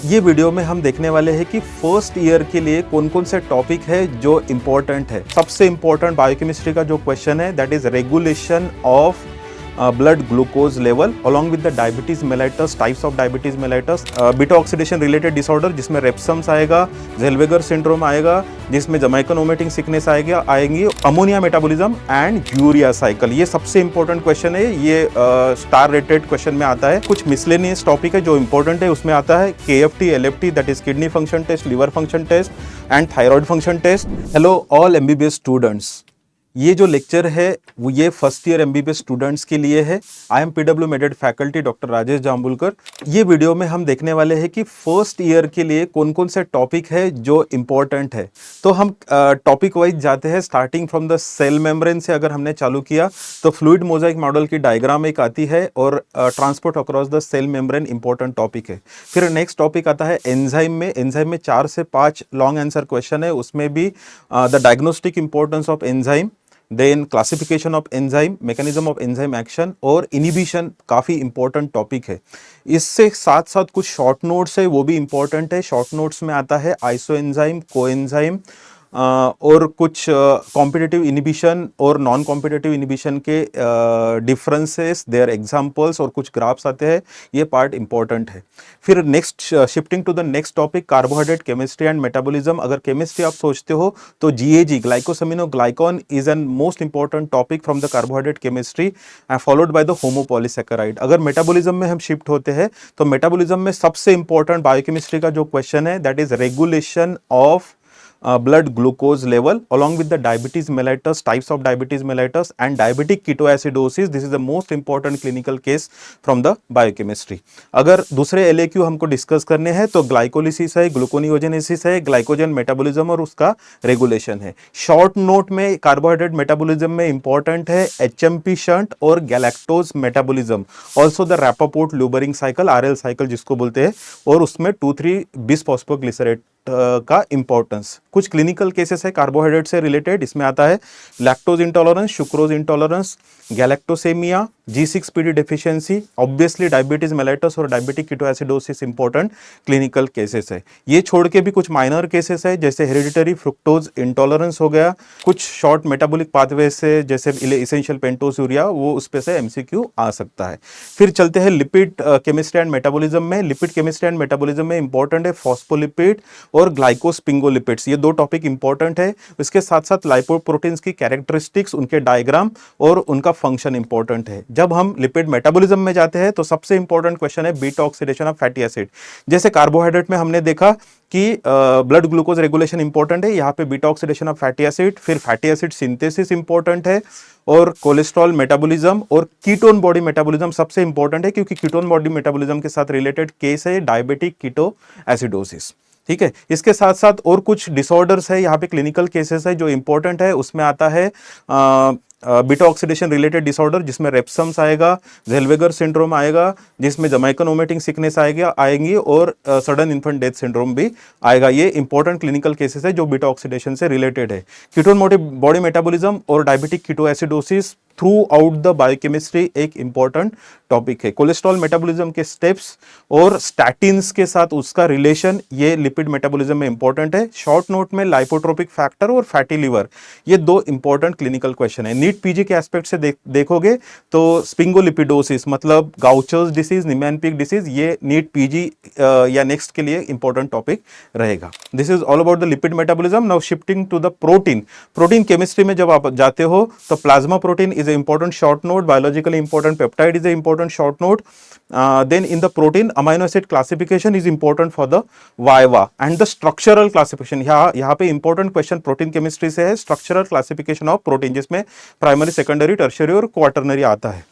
ये वीडियो में हम देखने वाले हैं कि फर्स्ट ईयर के लिए कौन कौन से टॉपिक है जो इम्पोर्टेंट है। सबसे इम्पोर्टेंट बायोकेमिस्ट्री का जो क्वेश्चन है that is regulation of blood glucose level along with the diabetes mellitus, types of diabetes mellitus, beta oxidation related disorder जिसमें रेप्सम्स आएगा, ज़ेल्वेगर सिंड्रोम आएगा, जिसमें जमैकन वोमिटिंग सिकनेस आएंगी, ammonia metabolism and urea cycle. ये सबसे इंपॉर्टेंट क्वेश्चन है, ये star rated question में आता है। कुछ मिसलेनियस टॉपिक है जो इंपॉर्टेंट है, उसमें आता है KFT, LFT that is kidney function test, liver function test and thyroid function test. Hello all MBBS students, ये जो लेक्चर है वो ये फर्स्ट ईयर MBBS स्टूडेंट्स के लिए है। आई एम PW मेडेड फैकल्टी डॉक्टर राजेश जाम्बुलकर। ये वीडियो में हम देखने वाले हैं कि फर्स्ट ईयर के लिए कौन कौन से टॉपिक है जो इम्पोर्टेंट है। तो हम टॉपिक वाइज जाते हैं, starting from the cell membrane से अगर हमने चालू किया तो फ्लूइड मोजाइक मॉडल की डायग्राम एक आती है और transport across the cell membrane important topic है। फिर नेक्स्ट टॉपिक आता है एंजाइम में 4 से 5 लॉन्ग आंसर क्वेश्चन है, उसमें भी the diagnostic importance of enzyme, then classification of enzyme, mechanism of enzyme action और इनिबिशन काफ़ी इंपॉर्टेंट टॉपिक है। इससे साथ साथ कुछ शॉर्ट नोट्स है वो भी इंपॉर्टेंट है। शॉर्ट नोट्स में आता है आइसो एंजाइम, को एंजाइम और कुछ कॉम्पिटिटिव इनिबिशन और नॉन कॉम्पिटिटिव इनिबिशन के डिफरेंसेस, देयर एग्जांपल्स और कुछ ग्राफ्स आते हैं, ये पार्ट इंपॉर्टेंट है। फिर next shifting to the next topic carbohydrate chemistry and metabolism. अगर केमिस्ट्री आप सोचते हो तो GAG glycosaminoglycan is an most important topic from the carbohydrate chemistry and followed by the homopolysaccharide. अगर मेटाबॉलिज्म में हम शिफ्ट होते हैं तो मेटाबॉलिज्म में सबसे इंपॉर्टेंट बायोकेमिस्ट्री का जो क्वेश्चन है that is regulation of blood glucose level along with the diabetes mellitus, types of diabetes mellitus and diabetic ketoacidosis. This is the most important clinical case from the biochemistry. अगर दूसरे LAQ हमको discuss करने हैं तो glycolysis है, gluconeogenesis है, glycogen metabolism और उसका रेगुलेशन है। शॉर्ट नोट में कार्बोहाइड्रेट मेटाबॉलिज्म में इंपॉर्टेंट है HMP शंट और galactose metabolism, also the Rapoport Luebering cycle, RL cycle जिसको बोलते हैं, और उसमें 2,3 बिसफॉस्फोग्लिसरेट का इंपॉर्टेंस। कुछ क्लिनिकल केसेस है कार्बोहाइड्रेट से रिलेटेड, इसमें आता है lactose intolerance, sucrose intolerance, galactosaemia, G6PD deficiency, obviously diabetes mellitus और diabetic ketoacidosis important clinical cases है। ये छोड़ के भी कुछ माइनर केसेस है जैसे हेरिडिटरी फ्रुक्टोज इंटॉलरेंस हो गया, कुछ शॉर्ट मेटाबॉलिक पाथवे से जैसे इसेंशियल पेंटोस यूरिया, वो उस पे से MCQ आ सकता है। फिर चलते हैं लिपिड केमिस्ट्री एंड मेटाबॉलिज्म में। लिपिड केमिस्ट्री एंड मेटाबॉलिज्म में इंपॉर्टेंट है फॉस्फोलिपिड और ग्लाइकोस्पिंगोलिपिड्स, ये 2 टॉपिक इंपॉर्टेंट है। इसके साथ साथ लाइपोप्रोटीन्स की कैरेक्टरिस्टिक्स, उनके डायग्राम और उनका फंक्शन इंपॉर्टेंट है। जब हम लिपिड मेटाबॉलिज्म में जाते हैं तो सबसे इंपॉर्टेंट क्वेश्चन है beta oxidation of fatty acid. जैसे कार्बोहाइड्रेट में हमने देखा कि ब्लड ग्लूकोज रेगुलेशन इंपॉर्टेंट है, यहाँ पे beta oxidation of fatty acid, फिर फैटी एसिड सिंथेसिस इंपॉर्टेंट है और कोलेस्ट्रॉल मेटाबॉलिज्म और कीटोन बॉडी मेटाबॉलिज्म सबसे इंपॉर्टेंट है क्योंकि कीटोन बॉडी मेटाबॉलिज्म के साथ रिलेटेड केस है डायबिटिक कीटोएसिडोसिस। ठीक है, इसके साथ साथ और कुछ डिसऑर्डर्स है, यहाँ पे क्लिनिकल केसेस है जो इंपॉर्टेंट है, उसमें आता है बीटा ऑक्सीडेशन रिलेटेड डिसऑर्डर जिसमें रेप्सम्स आएगा, ज़ेल्वेगर सिंड्रोम आएगा, जिसमें जमैकन वोमिटिंग सिकनेस आएंगी और सडन इन्फेंट डेथ सिंड्रोम भी आएगा। ये इंपॉर्टेंट क्लिनिकल केसेस है जो बीटा ऑक्सीडेशन से रिलेटेड है। कीटोन बॉडी मेटाबॉलिज्म और diabetic ketoacidosis through out the biochemistry एक इंपॉर्टेंट टॉपिक है। कोलेस्ट्रॉल मेटाबॉलिज्म के स्टेप्स और स्टैटिन्स के साथ उसका रिलेशन, ये लिपिड मेटाबॉलिज्म में इंपॉर्टेंट है। शॉर्ट नोट में लाइपोट्रोपिक फैक्टर और फैटी लिवर, ये 2 इंपॉर्टेंट क्लिनिकल क्वेश्चन है। नीट PG के एस्पेक्ट से देखोगे तो स्पिंगोलिपिडोसिस मतलब गाउचर्स डिसीज, निमैन-पिक डिसीज, ये नीट PG या नेक्स्ट के लिए इंपॉर्टेंट टॉपिक रहेगा। This is all about the lipid metabolism. Now shifting to the protein chemistry में जब आप जाते हो तो plasma protein is an important short note, biologically important peptide is an important short note. Then in the protein amino acid classification is important for the VIVA and the structural classification. यहाँ पे important question protein chemistry से है, structural classification of protein, जिसमें primary, secondary, tertiary और quaternary आता है।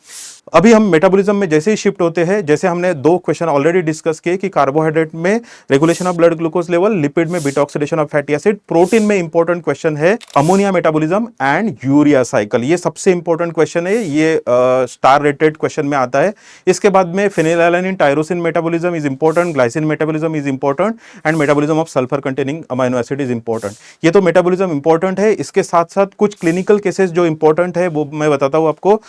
अभी हम मेटाबॉलिज्म में जैसे ही शिफ्ट होते हैं, जैसे हमने 2 क्वेश्चन ऑलरेडी डिस्कस किए कि कार्बोहाइड्रेट में regulation of blood glucose level, lipid में beta oxidation of fatty acid, protein में इंपॉर्टेंट क्वेश्चन है ammonia metabolism and urea cycle. ये सबसे इंपॉर्टेंट क्वेश्चन है, ये स्टार रेटेड क्वेश्चन में आता है। इसके बाद में phenylalanine tyrosine metabolism is important, glycine metabolism is important and metabolism of sulphur containing amino acid is important. ये तो मेटाबॉलिज्म इंपॉर्टेंट है। इसके साथ साथ कुछ क्लिनिकल केसेस जो इंपॉर्टेंट है वो मैं बताता हूं आपको।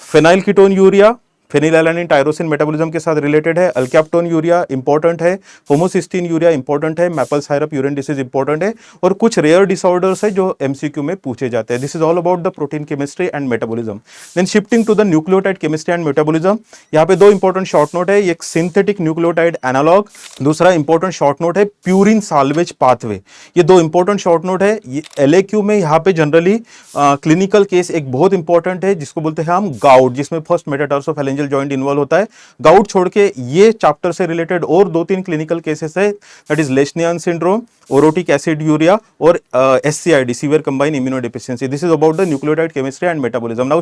Phenylketonuria, phenylalanine tyrosine metabolism के साथ रिलेटेड है, अल्कैप्टोन यूरिया इंपॉर्टेंट है, होमोसिस्टीन यूरिया इंपॉर्टेंट है, maple syrup urine disease important है, और कुछ रेयर डिसऑर्डर्स है जो एमसीक्यू में पूछे जाते हैं। This is all about the protein chemistry and metabolism. Then shifting to the nucleotide chemistry and metabolism, यहाँ पे दो इंपॉर्टेंट शॉर्ट नोट है, एक सिंथेटिक न्यूक्लियोटाइड एनालॉग, दूसरा इंपॉर्टेंट शॉर्ट नोट है प्यूरिन साल्वेज पाथवे। ये दो इंपॉर्टेंट शॉर्ट नोट है। एलएक्यू में यहाँ पे जनरली क्लिनिकल केस एक बहुत इंपॉर्टेंट है जिसको बोलते हैं हम गाउट, जिसमें फर्स्ट मेटाटार्सोफैलेंजियल जॉइंट इन्वॉल्व होता है। गाउट छोड़ के ये चैप्टर से रिलेटेड और दो तीन क्लिनिकल केसेस है, that is Lesch Nyhan syndrome, orotic aciduria और SCID, severe combine immunodeficiency. This is about the nucleotide chemistry and metabolism.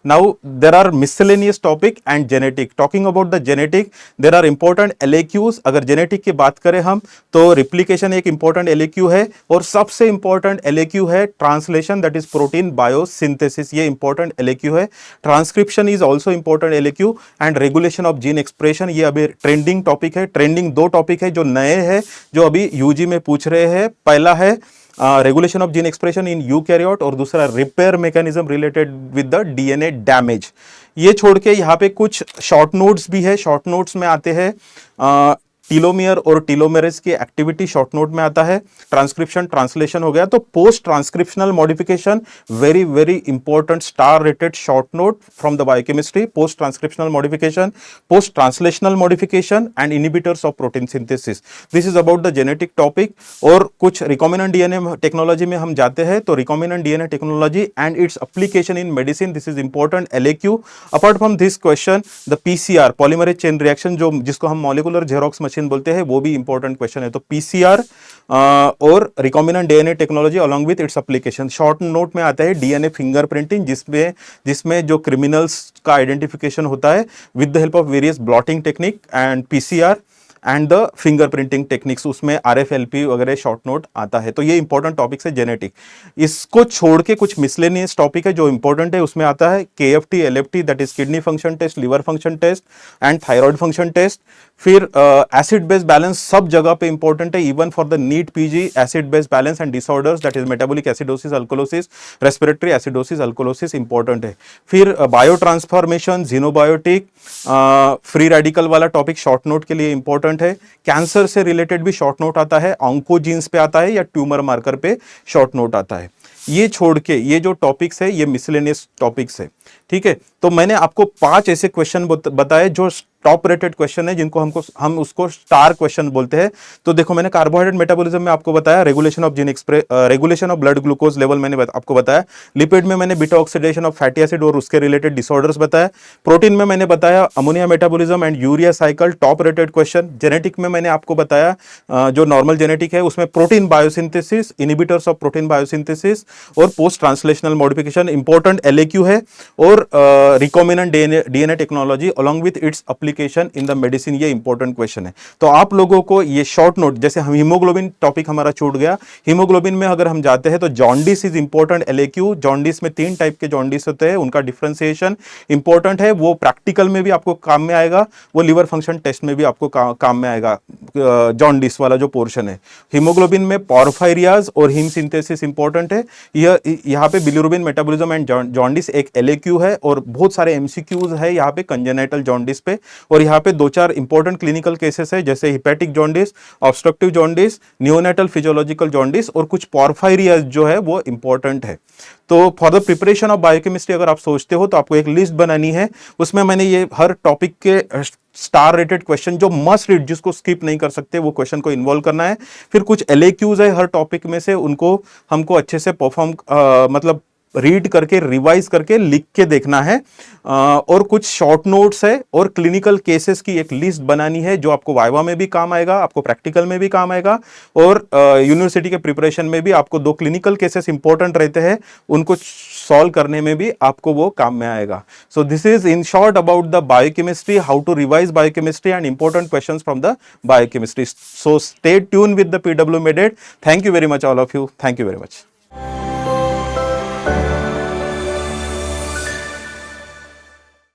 Now there are miscellaneous topic and genetic. Talking about the genetic, there are important LAQs। अगर genetic की बात करें हम तो replication एक important LAQ है, और सबसे इंपॉर्टेंट LAQ है translation, that is protein biosynthesis, ये इंपॉर्टेंट LAQ है। Transcription is also important LAQ, and regulation of gene expression, ये अभी ट्रेंडिंग टॉपिक है। ट्रेंडिंग दो टॉपिक है जो नए हैं, जो अभी यूजी में पूछ रहे हैं। पहला है regulation of gene expression in eukaryote, और दूसरा repair mechanism related with the DNA damage. ये छोड़ के यहाँ पे कुछ शॉर्ट नोट्स भी है। शॉर्ट नोट्स में आते हैं टीलोमियर और टीलोमेरेज की एक्टिविटी शॉर्ट नोट में आता है। ट्रांसक्रिप्शन ट्रांसलेशन हो गया, तो post transcriptional modification very very important star rated short note from the biochemistry. Post transcriptional modification, post translational modification and inhibitors of protein synthesis, this is about the genetic topic. और कुछ recombinant DNA technology में हम जाते हैं, तो recombinant DNA technology and its application in medicine, this is important LAQ। Apart from this question, the PCR polymerase chain reaction, जो जिसको हम मॉलिक्यूलर जेरोक्स मशीन बोलते हैं, वो भी इंपॉर्टेंट क्वेश्चन है। तो PCR और recombinant DNA technology along with its application. Short note में आता है DNA फिंगरप्रिंटिंग, जिसमें जो क्रिमिनल्स का आइडेंटिफिकेशन होता है with the help of various blotting technique and PCR and the fingerprinting techniques, उसमें RFLP वगैरह शॉर्ट नोट आता है। तो ये इंपॉर्टेंट टॉपिक्स है जेनेटिक। इसको छोड़ के कुछ मिसलेनियस टॉपिक है जो इंपॉर्टेंट है, उसमें आता है KFT LFT, that is kidney function test, liver function test and thyroid function test. फिर एसिड बेस बैलेंस सब जगह पे इंपॉर्टेंट है, even for the NEET PG, acid base balance and disorders, that is metabolic acidosis alkalosis, respiratory acidosis alkalosis important है। फिर bio transformation, xenobiotic, free radical वाला topic short note के लिए important है। कैंसर से रिलेटेड भी short note आता है, ऑन्कोजीन्स पे आता है या ट्यूमर मार्कर पे शॉर्ट नोट आता है। ये छोड़ के ये जो टॉपिक्स है ये मिसलेनियस टॉपिक्स है, ठीक है। तो मैंने आपको 5 ऐसे क्वेश्चन बताए जो टॉप रेटेड क्वेश्चन है, जिनको हम उसको स्टार क्वेश्चन बोलते हैं। तो देखो, मैंने कार्बोहाइड्रेट मेटाबॉलिज्म में आपको बताया regulation of gene regulation of blood glucose level मैंने आपको बताया। लिपिड में मैंने beta oxidation of fatty acid और उसके रिलेटेड डिसऑर्डर्स बताया। प्रोटीन में मैंने बताया ammonia metabolism and urea cycle, top rated question. Genetic में मैंने आपको बताया जो नॉर्मल जेनेटिक है उसमें protein biosynthesis, inhibitors of protein biosynthesis और post translational modification important LAQ है। और recombinant DNA technology along with its application in the medicine, ये इंपॉर्टेंट क्वेश्चन है। तो आप लोगों को ये शॉर्ट नोट, जैसे हम हीमोग्लोबिन टॉपिक हमारा छूट गया, हीमोग्लोबिन में अगर हम जाते हैं तो jaundice is important LAQ। Jaundice में 3 टाइप के जॉन्डिस होते हैं, उनका डिफरेंशिएशन इंपॉर्टेंट है, वो प्रैक्टिकल में भी आपको काम में आएगा, वो लिवर फंक्शन टेस्ट में भी आपको काम में आएगा, जॉन्डिस वाला जो पोर्शन है। हीमोग्लोबिन में पॉर्फायरियाज और हीम सिंथेसिस इंपॉर्टेंट है। यहाँ पे बिलिरुबिन मेटाबॉलिज्म एंड जॉन्डिस एक LAQ है, और बहुत सारे MCQs है यहाँ पे कंजेनाइटल जॉन्डिस पे। और यहाँ पे 2-4 इंपॉर्टेंट क्लिनिकल केसेस है, जैसे hepatic jaundice, obstructive jaundice, neonatal physiological jaundice और कुछ पॉर्फायरियाज जो है वो इंपॉर्टेंट है। तो for the preparation of biochemistry अगर आप सोचते हो तो आपको एक लिस्ट बनानी है, उसमें मैंने ये हर टॉपिक के स्टार रेटेड क्वेश्चन जो मस्ट रीड, जिसको स्किप नहीं कर सकते, वो क्वेश्चन को इन्वॉल्व करना है। फिर कुछ LAQs है हर टॉपिक में से, उनको हमको अच्छे से परफॉर्म मतलब रीड करके, रिवाइज करके, लिख के देखना है। और कुछ शॉर्ट नोट्स है और क्लिनिकल केसेस की एक लिस्ट बनानी है जो आपको वाइवा में भी काम आएगा, आपको प्रैक्टिकल में भी काम आएगा, और यूनिवर्सिटी के प्रिपरेशन में भी आपको 2 क्लिनिकल केसेस इंपॉर्टेंट रहते हैं, उनको सॉल्व करने में भी आपको वो काम में आएगा। So this is in short about the biochemistry, how to revise biochemistry and important questions from the biochemistry. So stay tune with the PW Med It. Thank you very much all of you. Thank you very much.